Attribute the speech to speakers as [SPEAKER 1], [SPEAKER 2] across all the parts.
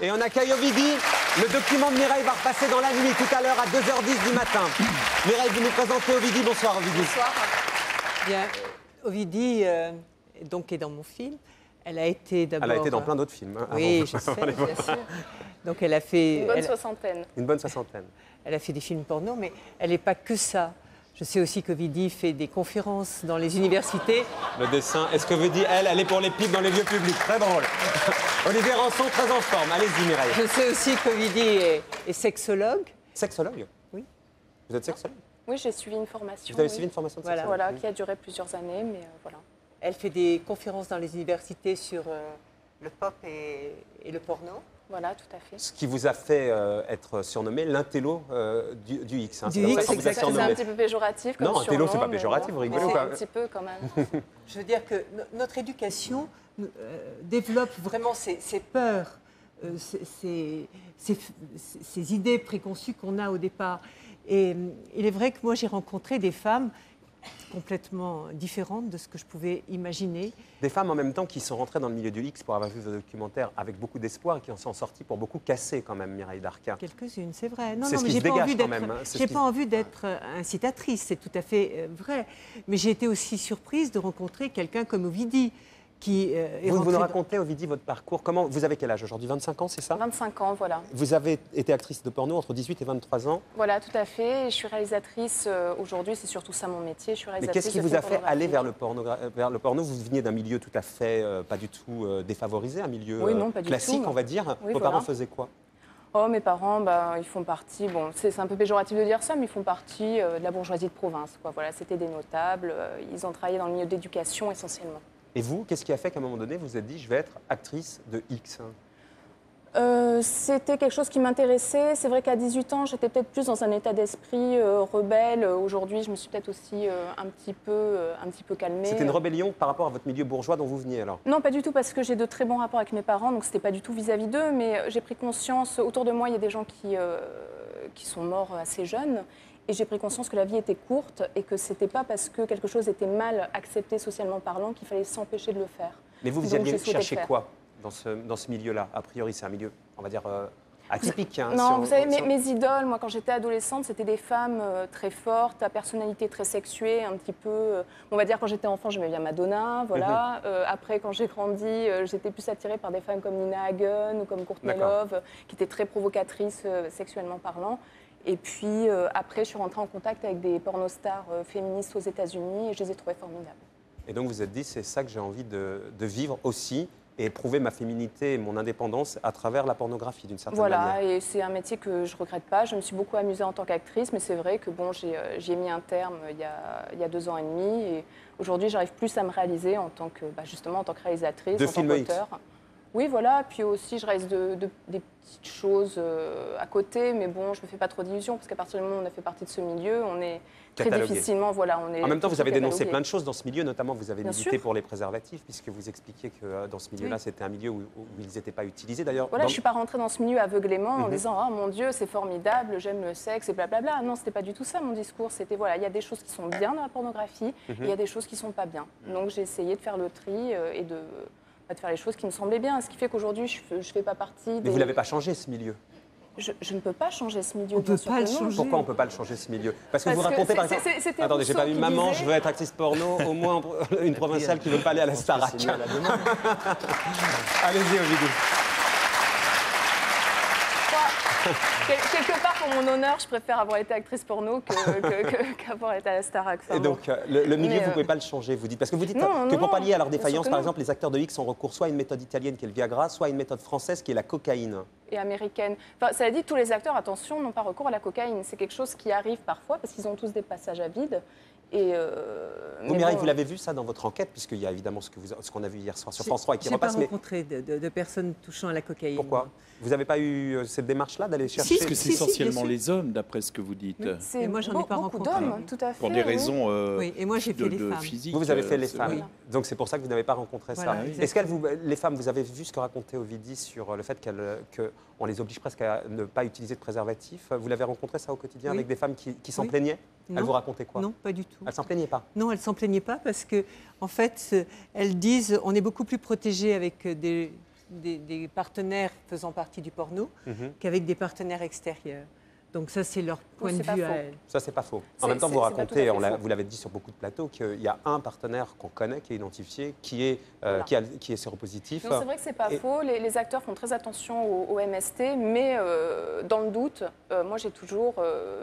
[SPEAKER 1] Et on accueille Ovidie. Le document de Mireille va repasser dans la nuit tout à l'heure à 2h10 du matin. Mireille, vous nous présentez Ovidie. Bonsoir Ovidie.
[SPEAKER 2] Bonsoir.
[SPEAKER 3] Bien, Ovidie donc, est dans mon film. Elle a été d'abord...
[SPEAKER 1] Elle a été dans plein d'autres films. Hein,
[SPEAKER 3] oui, je sais, bien sûr. Donc elle a fait...
[SPEAKER 2] Une bonne soixantaine.
[SPEAKER 1] Une bonne soixantaine.
[SPEAKER 3] Elle a fait des films porno, mais elle n'est pas que ça. Je sais aussi qu'Ovidie fait des conférences dans les universités.
[SPEAKER 1] Le dessin, est-ce que Ovidie, elle est pour les pipes dans les lieux publics? Très drôle. Olivier Rançon, très en forme. Allez-y Mireille.
[SPEAKER 3] Je sais aussi qu'Ovidie est sexologue.
[SPEAKER 1] Sexologue?
[SPEAKER 3] Oui.
[SPEAKER 1] Vous êtes sexologue?
[SPEAKER 2] Oui, j'ai suivi une formation.
[SPEAKER 1] Vous avez suivi une formation de sexologue?
[SPEAKER 2] Voilà, qui a duré plusieurs années, mais voilà.
[SPEAKER 3] Elle fait des conférences dans les universités sur le pop et le porno.
[SPEAKER 2] Voilà, tout à fait.
[SPEAKER 1] Ce qui vous a fait être surnommé l'intello du X. Hein.
[SPEAKER 3] Du
[SPEAKER 1] C'est
[SPEAKER 3] X,
[SPEAKER 1] comme ça qu'on vous a
[SPEAKER 2] C'est
[SPEAKER 1] surnommé.
[SPEAKER 2] un petit peu péjoratif comme
[SPEAKER 1] Non, intello, c'est pas
[SPEAKER 2] surnom, mais
[SPEAKER 1] péjoratif,
[SPEAKER 2] bon.
[SPEAKER 1] vous rigolez ou
[SPEAKER 2] Mais
[SPEAKER 1] pas?
[SPEAKER 2] un petit peu quand même.
[SPEAKER 3] Je veux dire que notre éducation développe vraiment ces peurs, ces idées préconçues qu'on a au départ. Et il est vrai que moi, j'ai rencontré des femmes complètement différentes de ce que je pouvais imaginer.
[SPEAKER 1] Des femmes en même temps qui sont rentrées dans le milieu du X pour avoir vu vos documentaires avec beaucoup d'espoir et qui en sont sorties pour beaucoup casser quand même, Mireille Darquin.
[SPEAKER 3] Quelques-unes, c'est vrai. Non,
[SPEAKER 1] C'est
[SPEAKER 3] non,
[SPEAKER 1] ce
[SPEAKER 3] mais
[SPEAKER 1] qui
[SPEAKER 3] j'ai
[SPEAKER 1] se
[SPEAKER 3] pas
[SPEAKER 1] dégage
[SPEAKER 3] envie
[SPEAKER 1] quand
[SPEAKER 3] d'être.
[SPEAKER 1] même, hein. C'est
[SPEAKER 3] J'ai
[SPEAKER 1] ce qui-
[SPEAKER 3] pas envie d'être incitatrice, c'est tout à fait vrai. Mais j'ai été aussi surprise de rencontrer quelqu'un comme Ovidie, qui est
[SPEAKER 1] Vous
[SPEAKER 3] rentré
[SPEAKER 1] nous
[SPEAKER 3] dans-
[SPEAKER 1] racontez, Ovidie, votre parcours. Comment, vous avez quel âge aujourd'hui? 25 ans, c'est ça?
[SPEAKER 2] 25 ans, voilà.
[SPEAKER 1] Vous avez été actrice de porno entre 18 et 23 ans.
[SPEAKER 2] Voilà, tout à fait. Je suis réalisatrice aujourd'hui, c'est surtout ça mon métier. Je suis
[SPEAKER 1] Mais
[SPEAKER 2] réalisatrice.
[SPEAKER 1] qu'est-ce qui
[SPEAKER 2] de
[SPEAKER 1] vous
[SPEAKER 2] films
[SPEAKER 1] a fait aller
[SPEAKER 2] pornographiques.
[SPEAKER 1] vers le porno? Vous veniez d'un milieu tout à fait, pas du tout défavorisé, un milieu
[SPEAKER 2] Oui, non, pas du
[SPEAKER 1] classique,
[SPEAKER 2] tout.
[SPEAKER 1] on va dire.
[SPEAKER 2] Oui,
[SPEAKER 1] Vos
[SPEAKER 2] voilà.
[SPEAKER 1] parents faisaient quoi?
[SPEAKER 2] Oh, mes parents, ils font partie, bon, c'est un peu péjoratif de dire ça, mais ils font partie de la bourgeoisie de province, quoi. Voilà, c'était des notables. Ils ont travaillé dans le milieu de l'éducation essentiellement.
[SPEAKER 1] Et vous, qu'est-ce qui a fait qu'à un moment donné, vous vous êtes dit, je vais être actrice de X?
[SPEAKER 2] C'était quelque chose qui m'intéressait. C'est vrai qu'à 18 ans, j'étais peut-être plus dans un état d'esprit rebelle. Aujourd'hui, je me suis peut-être aussi un petit peu calmée.
[SPEAKER 1] C'était une rébellion par rapport à votre milieu bourgeois dont vous veniez alors?
[SPEAKER 2] Non, pas du tout, parce que j'ai de très bons rapports avec mes parents, donc c'était pas du tout vis-à-vis d'eux, mais j'ai pris conscience, autour de moi, il y a des gens qui sont morts assez jeunes, et j'ai pris conscience que la vie était courte et que c'était pas parce que quelque chose était mal accepté socialement parlant qu'il fallait s'empêcher de le faire.
[SPEAKER 1] Mais vous
[SPEAKER 2] Donc,
[SPEAKER 1] alliez
[SPEAKER 2] j'ai souhaité
[SPEAKER 1] chercher
[SPEAKER 2] le faire.
[SPEAKER 1] quoi dans ce milieu-là? A priori, c'est un milieu, on va dire, atypique. Hein,
[SPEAKER 2] Non,
[SPEAKER 1] si on-
[SPEAKER 2] vous savez,
[SPEAKER 1] si on-
[SPEAKER 2] mes idoles, moi, quand j'étais adolescente, c'était des femmes très fortes, à personnalité très sexuée, un petit peu... on va dire, quand j'étais enfant, j'aimais bien Madonna, voilà. Après, quand j'ai grandi, j'étais plus attirée par des femmes comme Nina Hagen ou comme Courtney
[SPEAKER 1] D'accord.
[SPEAKER 2] Love, qui étaient très provocatrices sexuellement parlant. Et puis, après, je suis rentrée en contact avec des pornostars féministes aux États-Unis et je les ai trouvées formidables.
[SPEAKER 1] Et donc vous vous êtes dit, c'est ça que j'ai envie de vivre aussi et éprouver ma féminité et mon indépendance à travers la pornographie d'une certaine
[SPEAKER 2] Voilà,
[SPEAKER 1] manière.
[SPEAKER 2] et c'est un métier que je ne regrette pas. Je me suis beaucoup amusée en tant qu'actrice, mais c'est vrai que bon, j'ai mis un terme il y a 2 ans et demi. Et aujourd'hui, j'arrive plus à me réaliser en tant que, justement, en tant que réalisatrice,
[SPEAKER 1] De
[SPEAKER 2] en tant
[SPEAKER 1] film X.
[SPEAKER 2] qu'auteur. Oui, voilà. Puis aussi, je réalise des petites choses à côté, mais bon, je ne me fais pas trop d'illusions, parce qu'à partir du moment où on a fait partie de ce milieu, on est très
[SPEAKER 1] Catalogué.
[SPEAKER 2] difficilement, voilà, on est...
[SPEAKER 1] En même temps, vous avez dénoncé
[SPEAKER 2] catalogué.
[SPEAKER 1] plein de choses dans ce milieu, notamment vous avez
[SPEAKER 2] Bien
[SPEAKER 1] milité
[SPEAKER 2] sûr.
[SPEAKER 1] pour les préservatifs, puisque vous expliquiez que dans ce milieu-là,
[SPEAKER 2] Oui.
[SPEAKER 1] c'était un milieu où ils n'étaient pas utilisés. D'ailleurs,
[SPEAKER 2] Voilà,
[SPEAKER 1] dans-
[SPEAKER 2] je ne suis pas rentrée dans ce milieu aveuglément en disant « Oh mon Dieu, c'est formidable, j'aime le sexe et blablabla ». Non, ce n'était pas du tout ça mon discours. C'était voilà, il y a des choses qui sont bien dans la pornographie et il y a des choses qui ne sont pas bien. Donc j'ai essayé de faire le tri et de faire les choses qui me semblaient bien. Ce qui fait qu'aujourd'hui, je ne fais pas partie
[SPEAKER 1] mais
[SPEAKER 2] des...
[SPEAKER 1] vous n'avez pas changé ce milieu.
[SPEAKER 2] Je ne peux pas changer ce milieu.
[SPEAKER 3] On
[SPEAKER 2] bien
[SPEAKER 3] peut
[SPEAKER 2] sûr
[SPEAKER 3] pas
[SPEAKER 2] que
[SPEAKER 3] le
[SPEAKER 2] non.
[SPEAKER 3] changer.
[SPEAKER 1] Pourquoi on ne peut pas le changer ce milieu? Parce que
[SPEAKER 2] Parce
[SPEAKER 1] vous
[SPEAKER 2] que
[SPEAKER 1] racontez par
[SPEAKER 2] c'est-
[SPEAKER 1] exemple...
[SPEAKER 2] c'était
[SPEAKER 1] Attendez, j'ai pas
[SPEAKER 2] Rousseau
[SPEAKER 1] vu
[SPEAKER 2] qui
[SPEAKER 1] maman,
[SPEAKER 2] disait-
[SPEAKER 1] je veux être actrice porno, au moins une provinciale qui ne veut pas aller à la Starac. Allez-y, Ovidie.
[SPEAKER 2] Quelque part, pour mon honneur, je préfère avoir été actrice porno qu'avoir été à la Starac. Enfin,
[SPEAKER 1] Et
[SPEAKER 2] bon.
[SPEAKER 1] donc, le milieu,
[SPEAKER 2] Mais,
[SPEAKER 1] vous ne pouvez pas le changer, vous dites. Parce que vous dites
[SPEAKER 2] Non,
[SPEAKER 1] que
[SPEAKER 2] non,
[SPEAKER 1] pour pallier à leur
[SPEAKER 2] bien sûr
[SPEAKER 1] défaillance,
[SPEAKER 2] que
[SPEAKER 1] par
[SPEAKER 2] non.
[SPEAKER 1] exemple, les acteurs de X ont recours soit à une méthode italienne qui est le Viagra, soit à une méthode française qui est la cocaïne.
[SPEAKER 2] Et américaine. Enfin, cela dit, tous les acteurs, attention, n'ont pas recours à la cocaïne. C'est quelque chose qui arrive parfois parce qu'ils ont tous des passages à vide. Et
[SPEAKER 1] Vous,
[SPEAKER 2] mais
[SPEAKER 1] Mireille,
[SPEAKER 2] bon,
[SPEAKER 1] vous l'avez vu ça dans votre enquête, puisqu'il y a évidemment ce qu'on a vu hier soir sur France 3 et qui
[SPEAKER 3] J'ai pas
[SPEAKER 1] repasse. Mais
[SPEAKER 3] rencontré de personnes touchant à la cocaïne.
[SPEAKER 1] pourquoi? Vous n'avez pas eu cette démarche-là d'aller chercher
[SPEAKER 4] Parce que c'est
[SPEAKER 3] Si, si,
[SPEAKER 4] essentiellement
[SPEAKER 3] bien sûr.
[SPEAKER 4] les hommes, d'après ce que vous dites.
[SPEAKER 2] c'est
[SPEAKER 3] Et moi, j'en ai pas
[SPEAKER 2] beaucoup
[SPEAKER 3] rencontré.
[SPEAKER 2] d'hommes, tout à fait.
[SPEAKER 4] Pour des
[SPEAKER 2] oui.
[SPEAKER 4] raisons
[SPEAKER 3] Oui, et moi, j'ai fait les femmes.
[SPEAKER 4] physiques.
[SPEAKER 1] Vous avez fait les
[SPEAKER 4] c'est
[SPEAKER 1] femmes.
[SPEAKER 4] vrai.
[SPEAKER 1] Donc c'est pour ça que vous n'avez pas rencontré
[SPEAKER 3] Voilà,
[SPEAKER 1] ça.
[SPEAKER 3] exactement.
[SPEAKER 1] Est-ce les femmes, vous avez vu ce que racontait Ovidie sur le fait qu'on les oblige presque à ne pas utiliser de préservatif? Vous l'avez rencontré ça au quotidien
[SPEAKER 3] Oui.
[SPEAKER 1] avec des femmes qui s'en
[SPEAKER 3] Oui.
[SPEAKER 1] plaignaient? Elles
[SPEAKER 3] Non.
[SPEAKER 1] vous racontaient quoi?
[SPEAKER 3] Non, pas du tout.
[SPEAKER 1] Elles s'en plaignaient pas?
[SPEAKER 3] Non, elles ne s'en plaignaient pas parce que, en fait, elles disent on est beaucoup plus protégé avec des des partenaires faisant partie du porno qu'avec des partenaires extérieurs. Donc ça, c'est leur point de vue à elles.
[SPEAKER 1] Ça, c'est pas faux. En même temps, vous racontez, vous l'avez dit sur beaucoup de plateaux, qu'il y a un partenaire qu'on connaît, qui est identifié, qui est séropositif.
[SPEAKER 2] Non, c'est vrai que c'est pas faux. Les acteurs font très attention au MST, mais dans le doute, moi, j'ai toujours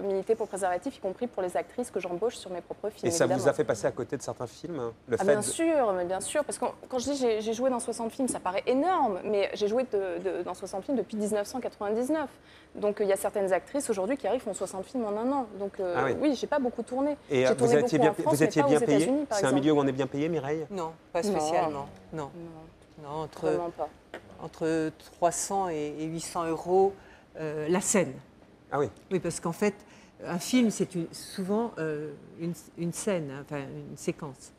[SPEAKER 2] milité pour le préservatif, y compris pour les actrices que j'embauche sur mes propres films.
[SPEAKER 1] Et ça vous a fait passer à côté de certains films,
[SPEAKER 2] bien sûr, mais bien sûr. Parce que quand je dis j'ai joué dans 60 films, ça paraît énorme, mais j'ai joué dans 60 films depuis 1999. Donc il y a certaines actrices aujourd'hui qui arrivent font 60 films en un an. Donc oui, j'ai pas beaucoup tourné.
[SPEAKER 1] Et vous étiez bien payé? C'est un milieu où on est bien payé, Mireille?
[SPEAKER 3] Non, pas spécialement. Non. Entre 300 et 800 euros la scène.
[SPEAKER 1] Ah oui.
[SPEAKER 3] Oui, parce qu'en fait, un film, c'est souvent une scène, enfin une séquence.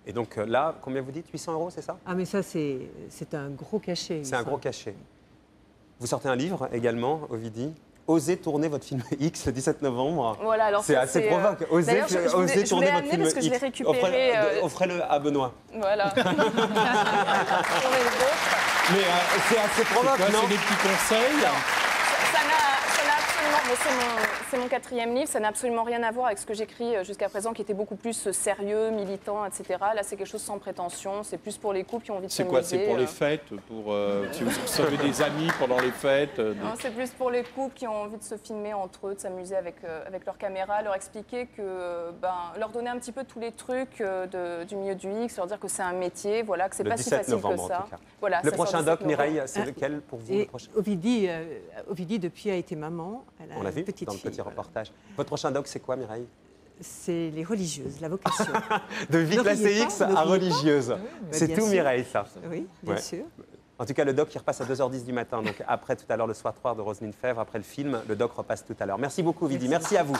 [SPEAKER 1] Et donc là, combien vous dites? 800 euros, c'est ça?
[SPEAKER 3] Ah, mais ça, c'est un gros cachet.
[SPEAKER 1] C'est un gros cachet. Vous sortez un livre également, Ovidie. Osez tourner votre film X le 17 novembre.
[SPEAKER 2] Voilà, alors
[SPEAKER 1] c'est assez provoque. Osez tourner votre film
[SPEAKER 2] parce que
[SPEAKER 1] X.
[SPEAKER 2] Je l'ai récupéré.
[SPEAKER 1] Offrez-le à Benoît.
[SPEAKER 2] Voilà.
[SPEAKER 1] Mais c'est assez provoque, non?
[SPEAKER 4] C'est des petits conseils.
[SPEAKER 2] Ça n'a absolument, mais c'est mon 4e livre, ça n'a absolument rien à voir avec ce que j'écris jusqu'à présent, qui était beaucoup plus sérieux, militant, etc. Là, c'est quelque chose sans prétention, c'est plus pour les couples qui ont envie de s'amuser.
[SPEAKER 4] C'est quoi? C'est pour les fêtes? Si vous recevez des amis pendant les fêtes?
[SPEAKER 2] Non, c'est plus pour les couples qui ont envie de se filmer entre eux, de s'amuser avec leur caméra, leur expliquer que, leur donner un petit peu tous les trucs du milieu du X, leur dire que c'est un métier, voilà, que c'est pas si facile que ça. Voilà,
[SPEAKER 1] le prochain doc, Mireille, c'est lequel pour vous?
[SPEAKER 3] Et Ovidie, depuis, a été maman.
[SPEAKER 1] On l'a vu dans le petit reportage. Votre prochain doc, c'est quoi, Mireille?
[SPEAKER 3] C'est les religieuses, la vocation.
[SPEAKER 1] De vie classée X à religieuse. C'est tout, Mireille, ça.
[SPEAKER 3] Oui, bien sûr.
[SPEAKER 1] En tout cas, le doc, il repasse à 2h10 du matin. Donc après, tout à l'heure, le soir 3 de Roselyne Fèvre. Après le film, le doc repasse tout à l'heure. Merci beaucoup, Ovidie. Merci à vous.